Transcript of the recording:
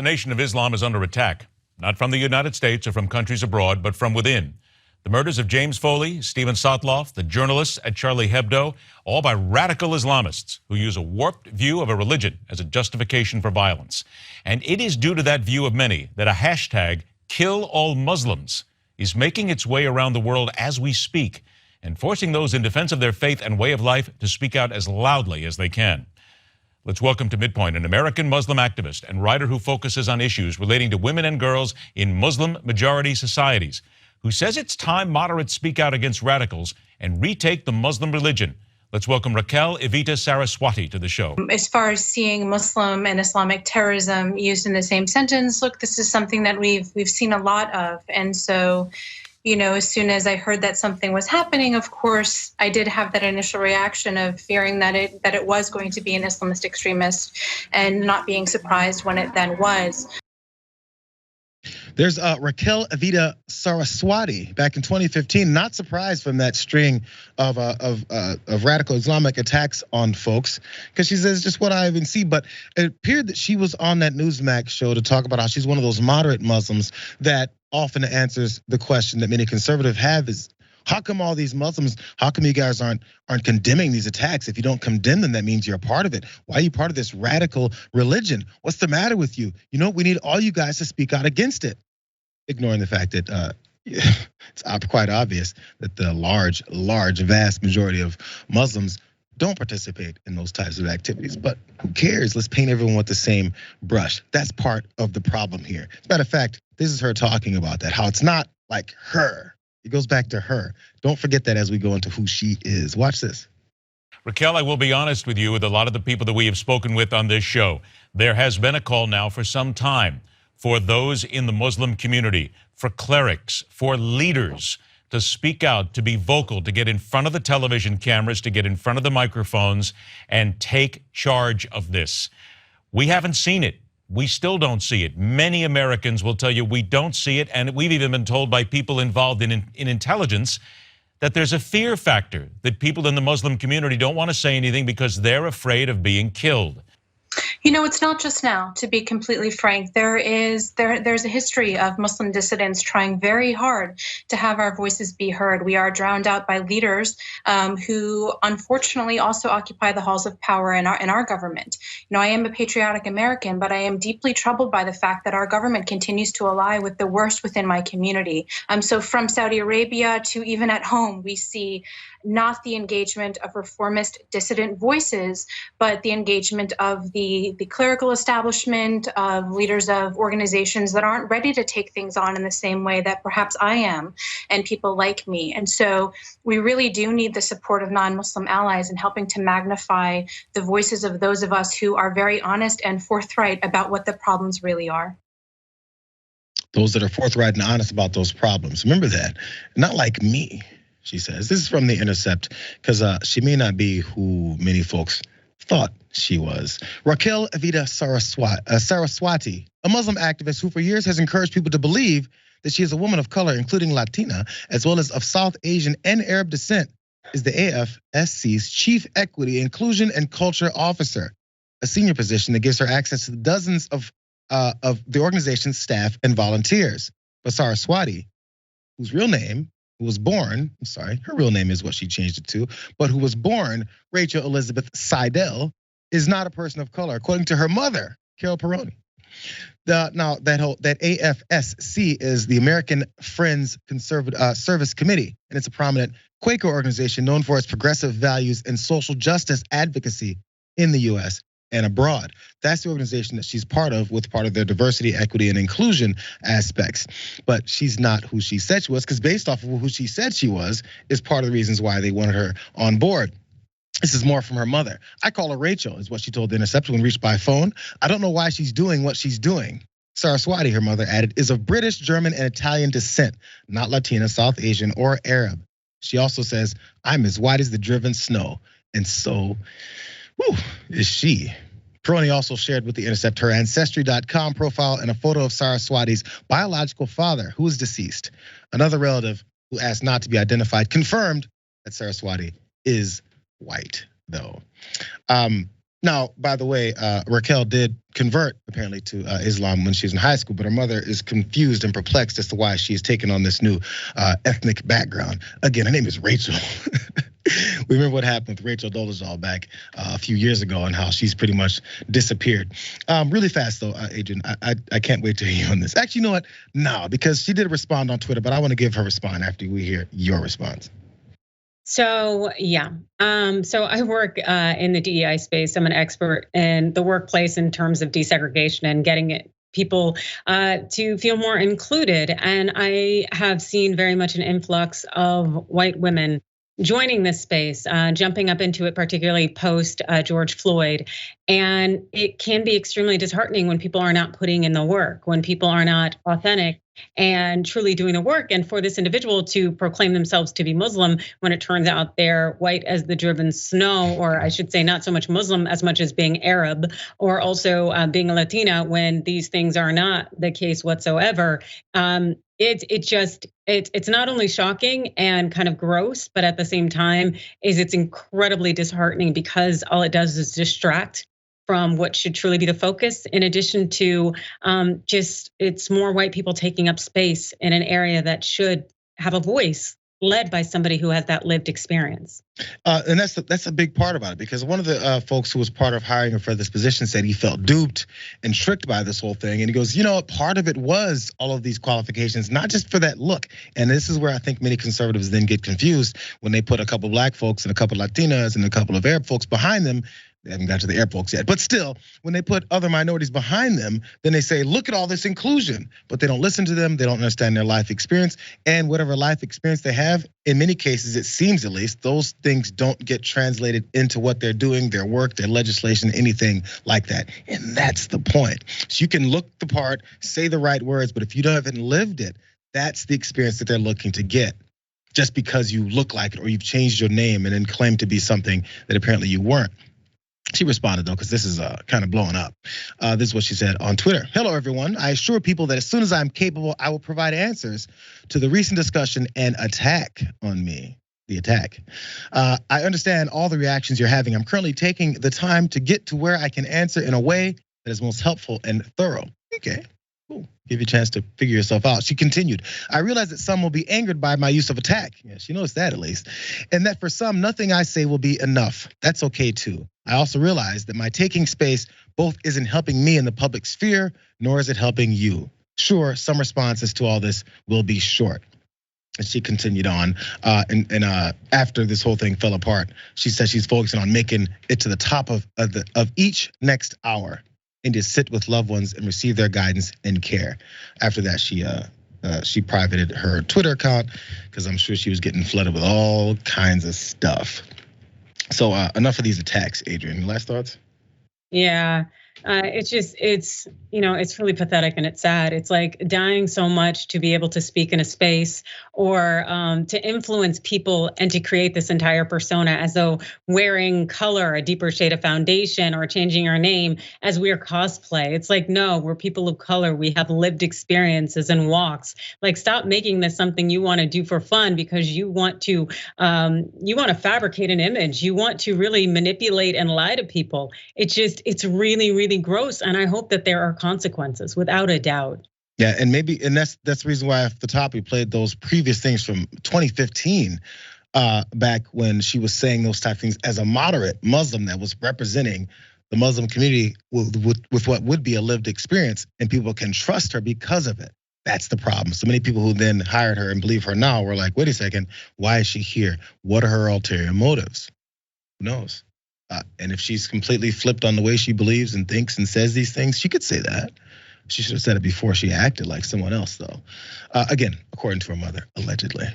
The Nation of Islam is under attack, not from the United States or from countries abroad, but from within. The murders of James Foley, Stephen Sotloff, the journalists at Charlie Hebdo, all by radical Islamists who use a warped view of a religion as a justification for violence. And it is due to that view of many that a hashtag, Kill All Muslims, is making its way around the world as we speak, and forcing those in defense of their faith and way of life to speak out as loudly as they can. Let's welcome to Midpoint an American Muslim activist and writer who focuses on issues relating to women and girls in Muslim-majority societies, who says it's time moderates speak out against radicals and retake the Muslim religion. Let's welcome Raquel Evita Saraswati to the show. As far as seeing Muslim and Islamic terrorism used in the same sentence, look, this is something that we've seen a lot of. And so, you know, as soon as I heard that something was happening, of course, I did have that initial reaction of fearing that it was going to be an Islamist extremist and not being surprised when it then was. There's Raquel Evita Saraswati back in 2015, not surprised from that string of radical Islamic attacks on folks, because she says just what I even see. But it appeared that she was on that Newsmax show to talk about how she's one of those moderate Muslims that often answers the question that many conservatives have is, how come all these Muslims, how come you guys aren't condemning these attacks? If you don't condemn them, that means you're a part of it. Why are you part of this radical religion? What's the matter with you? You know, we need all you guys to speak out against it. Ignoring the fact that it's quite obvious that the vast majority of Muslims don't participate in those types of activities. But who cares? Let's paint everyone with the same brush. That's part of the problem here. As a matter of fact, this is her talking about that, how it's not like her. It goes back to her. Don't forget that as we go into who she is. Watch this. Raquel, I will be honest with you, with a lot of the people that we have spoken with on this show, there has been a call now for some time for those in the Muslim community, for clerics, for leaders to speak out, to be vocal, to get in front of the television cameras, to get in front of the microphones and take charge of this. We haven't seen it. We still don't see it. Many Americans will tell you we don't see it, and we've even been told by people involved in intelligence that there's a fear factor, that people in the Muslim community don't want to say anything because they're afraid of being killed. You know, it's not just now, to be completely frank. There's a history of Muslim dissidents trying very hard to have our voices be heard. We are drowned out by leaders who unfortunately also occupy the halls of power in our government. You know, I am a patriotic American, but I am deeply troubled by the fact that our government continues to ally with the worst within my community. So from Saudi Arabia to even at home, we see not the engagement of reformist dissident voices, but the engagement of the clerical establishment, of leaders of organizations that aren't ready to take things on in the same way that perhaps I am, and people like me. And so we really do need the support of non-Muslim allies in helping to magnify the voices of those of us who are very honest and forthright about what the problems really are. Those that are forthright and honest about those problems. Remember that. Not like me, she says. This is from The Intercept, because she may not be who many folks thought she was. Raquel Evita Saraswati, a Muslim activist who for years has encouraged people to believe that she is a woman of color, including Latina, as well as of South Asian and Arab descent, is the AFSC's Chief Equity, Inclusion, and Culture Officer, a senior position that gives her access to dozens of the organization's staff and volunteers. But Saraswati, whose real name, who was born, her real name is what she changed it to, but who was born Rachel Elizabeth Seidel, is not a person of color, according to her mother, Carol Peroni. Now that AFSC is the American Friends Service Committee, and it's a prominent Quaker organization known for its progressive values and social justice advocacy in the US and abroad. That's the organization that she's part of, with part of their diversity, equity, and inclusion aspects. But she's not who she said she was, because based off of who she said she was, is part of the reasons why they wanted her on board. This is more from her mother. I call her Rachel, is what she told The Intercept when reached by phone. I don't know why she's doing what she's doing. Saraswati, her mother added, is of British, German, and Italian descent, not Latina, South Asian, or Arab. She also says, I'm as white as the driven snow. And so, is she. Peroni also shared with The Intercept her Ancestry.com profile and a photo of Saraswati's biological father, who is deceased. Another relative who asked not to be identified confirmed that Saraswati is white, though. Now, by the way, Raquel did convert apparently to Islam when she was in high school, but her mother is confused and perplexed as to why she has taken on this new ethnic background. Again, her name is Rachel. We remember what happened with Rachel Dolezal back a few years ago and how she's pretty much disappeared. Really fast though, Adrian, I can't wait to hear you on this. Actually, you know what? No, because she did respond on Twitter, but I want to give her response after we hear your response. So yeah, so I work in the DEI space. I'm an expert in the workplace in terms of desegregation and getting people to feel more included. And I have seen very much an influx of white women joining this space, jumping up into it, particularly post George Floyd. And it can be extremely disheartening when people are not putting in the work, when people are not authentic and truly doing the work. And for this individual to proclaim themselves to be Muslim when it turns out they're white as the driven snow, or I should say not so much Muslim as much as being Arab, or also being a Latina when these things are not the case whatsoever. It's not only shocking and kind of gross, but at the same time it's incredibly disheartening because all it does is distract from what should truly be the focus, in addition to it's more white people taking up space in an area that should have a voice led by somebody who has that lived experience. And that's a big part about it, because one of the folks who was part of hiring her for this position said he felt duped and tricked by this whole thing. And he goes, part of it was all of these qualifications, not just for that look. And this is where I think many conservatives then get confused when they put a couple of black folks and a couple of Latinas and a couple of Arab folks behind them. They haven't got to the Arab folks yet, but still, when they put other minorities behind them, then they say, look at all this inclusion, but they don't listen to them. They don't understand their life experience, and whatever life experience they have, in many cases, it seems at least, those things don't get translated into what they're doing, their work, their legislation, anything like that. And that's the point. So you can look the part, say the right words, but if you haven't lived it, that's the experience that they're looking to get. Just because you look like it or you've changed your name and then claim to be something that apparently you weren't. She responded though, because this is kind of blowing up. This is what she said on Twitter. Hello, everyone. I assure people that as soon as I'm capable, I will provide answers to the recent discussion and attack on me. The attack. I understand all the reactions you're having. I'm currently taking the time to get to where I can answer in a way that is most helpful and thorough. Okay. Cool. Give you a chance to figure yourself out. She continued, I realize that some will be angered by my use of attack. Yeah, she knows that at least. And that for some, nothing I say will be enough. That's okay too. I also realize that my taking space both isn't helping me in the public sphere, nor is it helping you. Sure, some responses to all this will be short. And she continued on, and after this whole thing fell apart, she said she's focusing on making it to the top of each next hour, and to sit with loved ones and receive their guidance and care. After that, she privated her Twitter account because I'm sure she was getting flooded with all kinds of stuff. So enough of these attacks, Adrian. Last thoughts? Yeah. It's really pathetic and it's sad. It's like dying so much to be able to speak in a space or to influence people and to create this entire persona as though wearing color, a deeper shade of foundation, or changing our name as we're cosplay. It's like, no, we're people of color. We have lived experiences and walks. Like, stop making this something you want to do for fun because you want to fabricate an image. You want to really manipulate and lie to people. It's really, really gross, and I hope that there are consequences, without a doubt. Yeah, and that's the reason why at the top we played those previous things from 2015, back when she was saying those type of things as a moderate Muslim that was representing the Muslim community with what would be a lived experience, and people can trust her because of it. That's the problem. So many people who then hired her and believe her now were like, wait a second, why is she here? What are her ulterior motives? Who knows? And if she's completely flipped on the way she believes and thinks and says these things, she could say that. She should have said it before she acted like someone else, though. Again, according to her mother, allegedly.